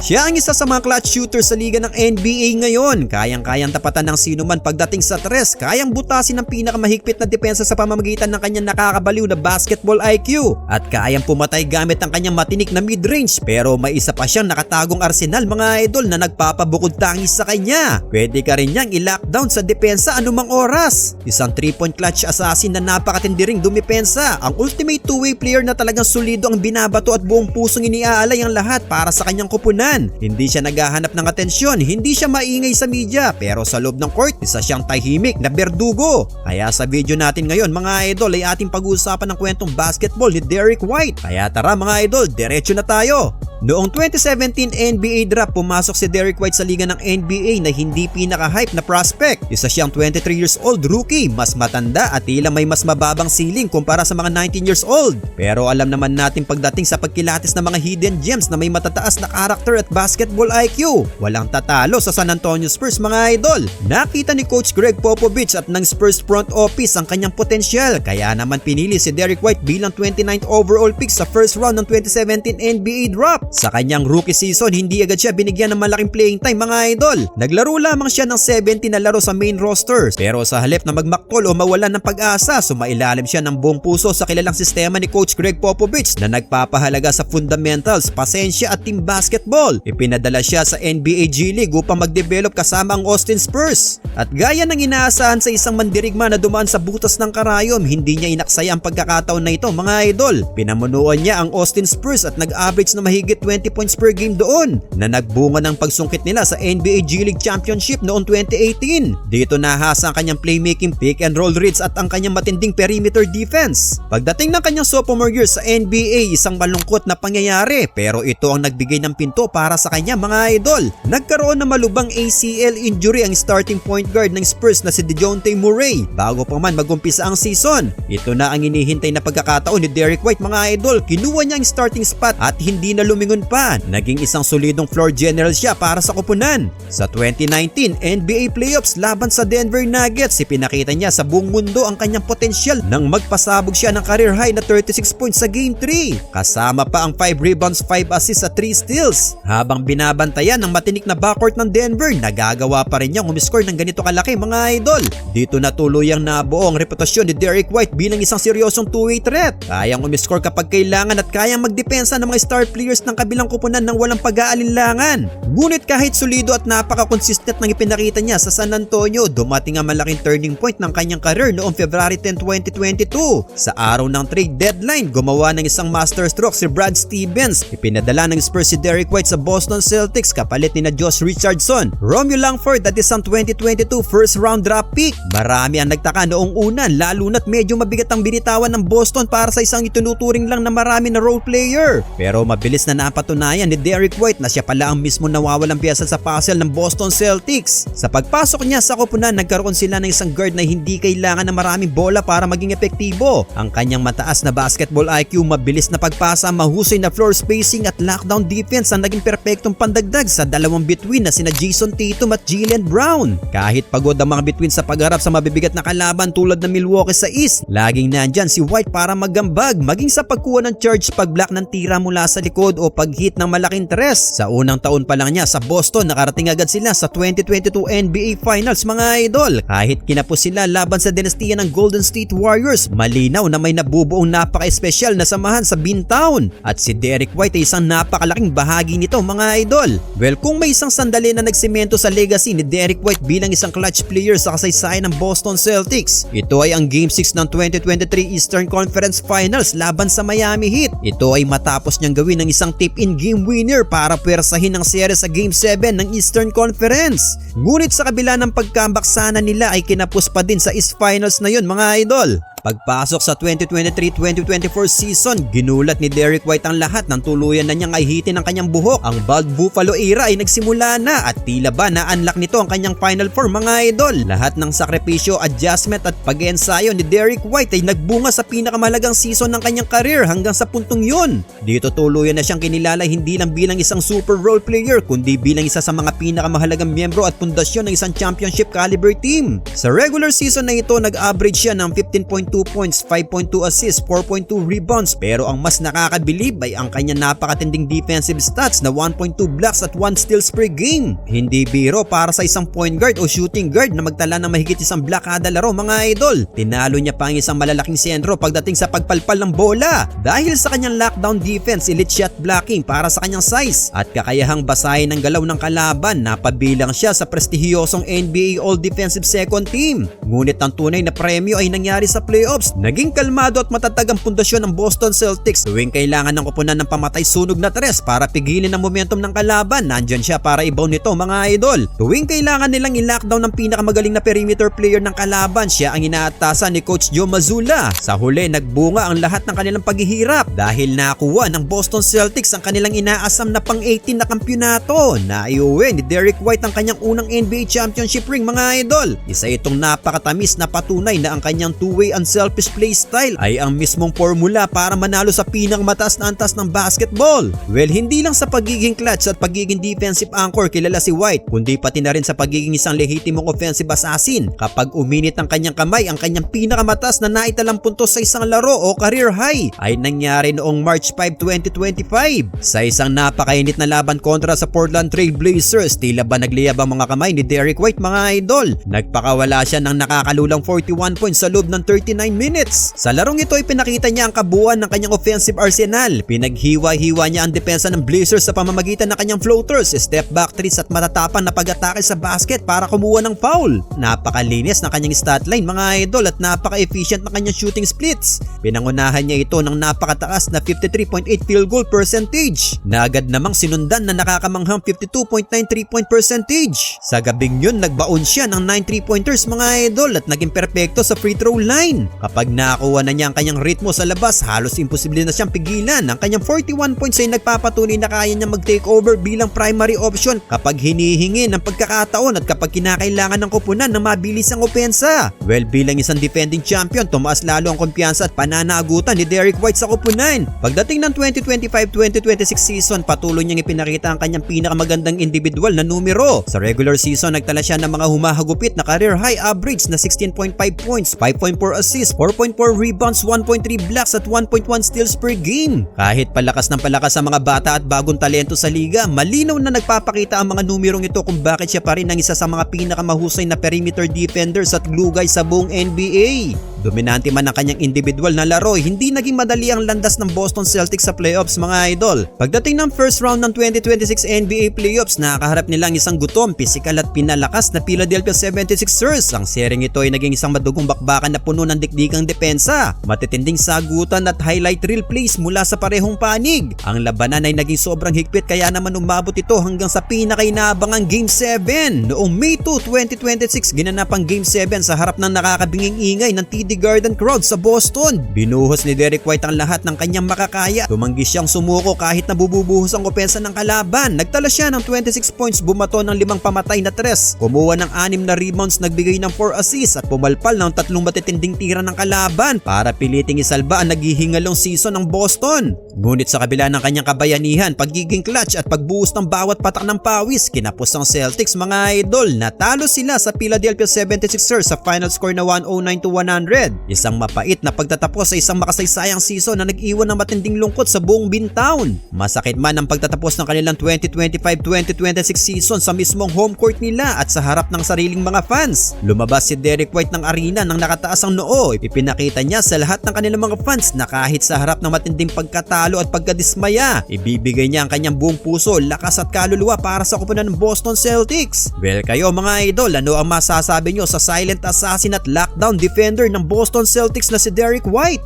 Siya ang isa sa mga clutch shooters sa liga ng NBA ngayon. Kayang-kayang tapatan ng sino man pagdating sa tres. Kayang butasin ng pinakamahigpit na depensa sa pamamagitan ng kanyang nakakabaliw na basketball IQ. At kayang pumatay gamit ang kanyang matinik na mid-range. Pero may isa pa siyang nakatagong arsenal mga idol na nagpapabukod tangis sa kanya. Pwede ka rin niyang i-lockdown sa depensa anumang oras. Isang 3-point clutch assassin na napakatindi ring dumipensa. Ang ultimate two-way player na talagang solido ang binabato at buong pusong iniaalay ang lahat para sa kanyang kupunan. Hindi siya naghahanap ng atensyon, hindi siya maingay sa media, pero sa loob ng court, isa siyang tahimik na berdugo. Kaya sa video natin ngayon mga idol ay ating pag-uusapan ng kwentong basketball ni Derrick White. Kaya tara mga idol, diretso na tayo. Noong 2017 NBA draft, pumasok si Derrick White sa liga ng NBA na hindi pinaka-hype na prospect. Isa siyang 23 years old rookie, mas matanda at tila may mas mababang ceiling kumpara sa mga 19 years old. Pero alam naman natin pagdating sa pagkilatis ng mga hidden gems na may matataas na character at basketball IQ, walang tatalo sa San Antonio Spurs mga idol. Nakita ni Coach Greg Popovich at ng Spurs front office ang kanyang potensyal, kaya naman pinili si Derrick White bilang 29th overall pick sa first round ng 2017 NBA draft. Sa kanyang rookie season, hindi agad siya binigyan ng malaking playing time mga idol. Naglaro lamang siya ng 70 na laro sa main roster. Pero sa halip na magmaktol o mawalan ng pag-asa, sumailalim siya ng buong puso sa kilalang sistema ni Coach Greg Popovich na nagpapahalaga sa fundamentals, pasensya at team basketball. Ipinadala siya sa NBA G League upang mag-develop kasama ang Austin Spurs. At gaya ng inaasahan sa isang mandirigma na dumaan sa butas ng karayom, hindi niya inaksaya ang pagkakataon na ito mga idol. Pinamunuan niya ang Austin Spurs at nag-average na mahigit 20 points per game doon na nagbunga ng pagsungkit nila sa NBA G League Championship noong 2018. Dito nahasa ang kanyang playmaking, pick and roll reads at ang kanyang matinding perimeter defense. Pagdating ng kanyang sophomore year sa NBA, isang malungkot na pangyayari pero ito ang nagbigay ng pinto para sa kanya mga idol. Nagkaroon ng malubang ACL injury ang starting point guard ng Spurs na si DeJounte Murray bago pa man magumpisa ang season. Ito na ang inihintay na pagkakataon ni Derrick White mga idol. Kinuha niya ang starting spot at hindi na lumingon pa. Naging isang solidong floor general siya para sa kupunan. Sa 2019 NBA playoffs laban sa Denver Nuggets, ipinakita niya sa buong mundo ang kanyang potensyal nang magpasabog siya ng career high na 36 points sa Game 3. Kasama pa ang 5 rebounds, 5 assists at 3 steals. Habang binabantayan ng matinik na backcourt ng Denver, nagagawa pa rin niyang umiscore ng ganito kalaki mga idol. Dito na tuluyang nabuo ang reputasyon ni Derrick White bilang isang seryosong two-way threat. Kayang umiscore kapag kailangan at kayang magdepensa ng mga star players ng kabilang kupunan ng walang pag-aalinlangan. Ngunit kahit solido at napaka-consistent ng ipinakita niya sa San Antonio, dumating ang malaking turning point ng kanyang career noong February 10, 2022. Sa araw ng trade deadline, gumawa ng isang masterstroke si Brad Stevens. Ipinadala ng Spurs si Derrick White sa Boston Celtics kapalit ni na Josh Richardson, Romeo Langford at isang 2022 first round draft pick. Marami ang nagtaka noong una, lalo na't medyo mabigat ang binitawan ng Boston para sa isang itunuturing lang na marami na role player. Pero mabilis na napatunayan ni Derrick White na siya pala ang mismo nawawalang piyesa sa puzzle ng Boston Celtics. Sa pagpasok niya sa koponan, nagkaroon sila ng isang guard na hindi kailangan ng maraming bola para maging epektibo. Ang kanyang mataas na basketball IQ, mabilis na pagpasa, mahusay na floor spacing at lockdown defense ang naging perpektong pandagdag sa dalawang bituin na sina Jason Tatum at Jaylen Brown. Kahit pagod ang mga bituin sa pagharap sa mabibigat na kalaban tulad ng Milwaukee sa East, laging nandyan si White para maggambag, maging sa pagkuha ng charge, pag-block ng tira mula sa likod o pag-hit ng malaking tres. Sa unang taon pa lang niya sa Boston, nakarating agad sila sa 2022 NBA Finals mga idol. Kahit kinapos sila laban sa dinastiya ng Golden State Warriors, malinaw na may nabubuong napaka-espesyal na samahan sa Beantown. At si Derrick White ay isang napakalaking bahagi nito mga idol. Well, kung may isang sandali na nagsemento sa legacy ni Derrick White bilang isang clutch player sa kasaysayan ng Boston Celtics, ito ay ang Game 6 ng 2023 Eastern Conference Finals laban sa Miami Heat. Ito ay matapos niyang gawin ng isang tip-in game winner para pwersahin ang series sa Game 7 ng Eastern Conference. Ngunit sa kabila ng pagkambaksanan nila ay kinapos pa din sa East Finals na yun mga idol. Pagpasok sa 2023-2024 season, ginulat ni Derrick White ang lahat ng tuluyan na niyang ahitin ang kanyang buhok. Ang Bald Buffalo era ay nagsimula na at tila ba na-unlock nito ang kanyang Final Four mga idol. Lahat ng sakripisyo, adjustment at pag-ensayo ni Derrick White ay nagbunga sa pinakamahalagang season ng kanyang career hanggang sa puntong yun. Dito tuluyan na siyang kinilala hindi lang bilang isang super role player kundi bilang isa sa mga pinakamahalagang miyembro at pundasyon ng isang championship caliber team. Sa regular season na ito, nag-average siya ng 15.2 9.2 points, 5.2 assists, 4.2 rebounds, pero ang mas nakakabilib ay ang kanyang napakatinding defensive stats na 1.2 blocks at 1 steals per game. Hindi biro para sa isang point guard o shooting guard na magtala ng mahigit isang block kada laro mga idol. Tinalo niya pa ang isang malalaking sentro pagdating sa pagpalpal ng bola. Dahil sa kanyang lockdown defense, elite shot blocking para sa kanyang size at kakayahang basahin ng galaw ng kalaban, napabilang siya sa prestihiyosong NBA All Defensive Second Team. Ngunit ang tunay na premyo ay nangyari sa playoffs. Naging kalmado at matatag ang pundasyon ng Boston Celtics tuwing kailangan ng koponan ng pamatay sunog na tres para pigilin ang momentum ng kalaban. Nandyan siya para ibaw nito mga idol. Tuwing kailangan nilang i-lockdown ng pinakamagaling na perimeter player ng kalaban, siya ang inaatasan ni Coach Joe Mazzulla. Sa huli, nagbunga ang lahat ng kanilang paghihirap dahil nakuha ng Boston Celtics ang kanilang inaasam na pang-18 na kampyonato. Naiuwi ni Derrick White ang kanyang unang NBA championship ring mga idol. Isa itong napakatamis na patunay na ang kanyang two-way unselfish play style ay ang mismong formula para manalo sa pinakamataas na antas ng basketball. Well, hindi lang sa pagiging clutch at pagiging defensive anchor kilala si White, kundi pati na rin sa pagiging isang lehitimong offensive assassin. Kapag uminit ang kanyang kamay, ang kanyang pinakamataas na naitalang puntos sa isang laro o career high ay nangyari noong March 5, 2025. Sa isang napakainit na laban kontra sa Portland Trail Blazers, tila ba nagliyab ang mga kamay ni Derrick White mga idol. Nagpakawala siya ng nakakalulang 41 points sa loob ng 39 minutes. Sa larong ito ay pinakita niya ang kabuuan ng kanyang offensive arsenal. Pinaghiwa-hiwa niya ang depensa ng Blazers sa pamamagitan ng kanyang floaters, step back threes at matatapang na pag-atake sa basket para kumuha ng foul. Napakalinis ng kanyang statline mga idol at napaka-efficient ng kanyang shooting splits. Pinangunahan niya ito ng napakataas na 53.8 field goal percentage na agad namang sinundan na nakakamanghang 52.9 3-point percentage. Sa gabing yun, nagbaon siya ng 9 3-pointers mga idol at naging perpekto sa free throw line. Kapag nakuha na niya ang kanyang ritmo sa labas, halos imposible na siyang pigilan. Ang kanyang 41 points ay nagpapatunay na kaya niya mag-take over bilang primary option kapag hinihingi ng pagkakataon at kapag kinakailangan ng koponan ng mabilis ang opensa. Well, bilang isang defending champion, tumaas lalo ang kumpiyansa at pananagutan ni Derrick White sa koponan. Pagdating ng 2025-2026 season, patuloy niyang ipinakita ang kanyang pinakamagandang individual na numero. Sa regular season, nagtala siya ng mga humahagupit na career high average na 16.5 points, 5.4 assists, 4.4 rebounds, 1.3 blocks at 1.1 steals per game. Kahit palakas ng palakas ang mga bata at bagong talento sa liga, malinaw na nagpapakita ang mga numerong ito kung bakit siya pa rin ang isa sa mga pinakamahusay na perimeter defenders at glue guy sa buong NBA. Dominante man ang kanyang individual na laro, hindi naging madali ang landas ng Boston Celtics sa playoffs mga idol. Pagdating ng first round ng 2026 NBA playoffs, nakaharap nilang isang gutom, pisikal at pinalakas na Philadelphia 76ers. Ang sereng ito ay naging isang madugong bakbakan na puno ng dikdikang depensa, matitinding sagutan at highlight reel plays mula sa parehong panig. Ang labanan ay naging sobrang higpit kaya naman umabot ito hanggang sa pinakainabangang Game 7. Noong May 2, 2026, ginanap ang Game 7 sa harap ng nakakabinging ingay ng TD Garden crowd sa Boston. Binuhos ni Derrick White ang lahat ng kanyang makakaya. Tumanggi siyang sumuko kahit nabububuhos ang opensa ng kalaban. Nagtala siya ng 26 points, bumato ng 5 pamatay na tres, kumuha ng 6 na rebounds, nagbigay ng 4 assists at pumalpal ng 3 matitinding tira ng kalaban para piliting isalba ang naghihingalong season ng Boston. Ngunit sa kabila ng kanyang kabayanihan, pagiging clutch at pagbuhos ng bawat patak ng pawis, kinapos ng Celtics mga idol. Natalo sila sa Philadelphia 76ers sa final score na 109-100. Isang mapait na pagtatapos sa isang makasaysayang season na nag-iwan ng matinding lungkot sa buong Bintown. Masakit man ang pagtatapos ng kanilang 2025-2026 season sa mismong home court nila at sa harap ng sariling mga fans. Lumabas si Derrick White ng arena nang nakataas ang noo. Ipinakita niya sa lahat ng kanilang mga fans na kahit sa harap ng matinding pagkatalo at pagkadismaya, ibibigay niya ang kanyang buong puso, lakas at kaluluwa para sa koponan ng Boston Celtics. Well, kayo mga idol, ano ang masasabi nyo sa silent assassin at lockdown defender ng Boston Celtics na si Derrick White?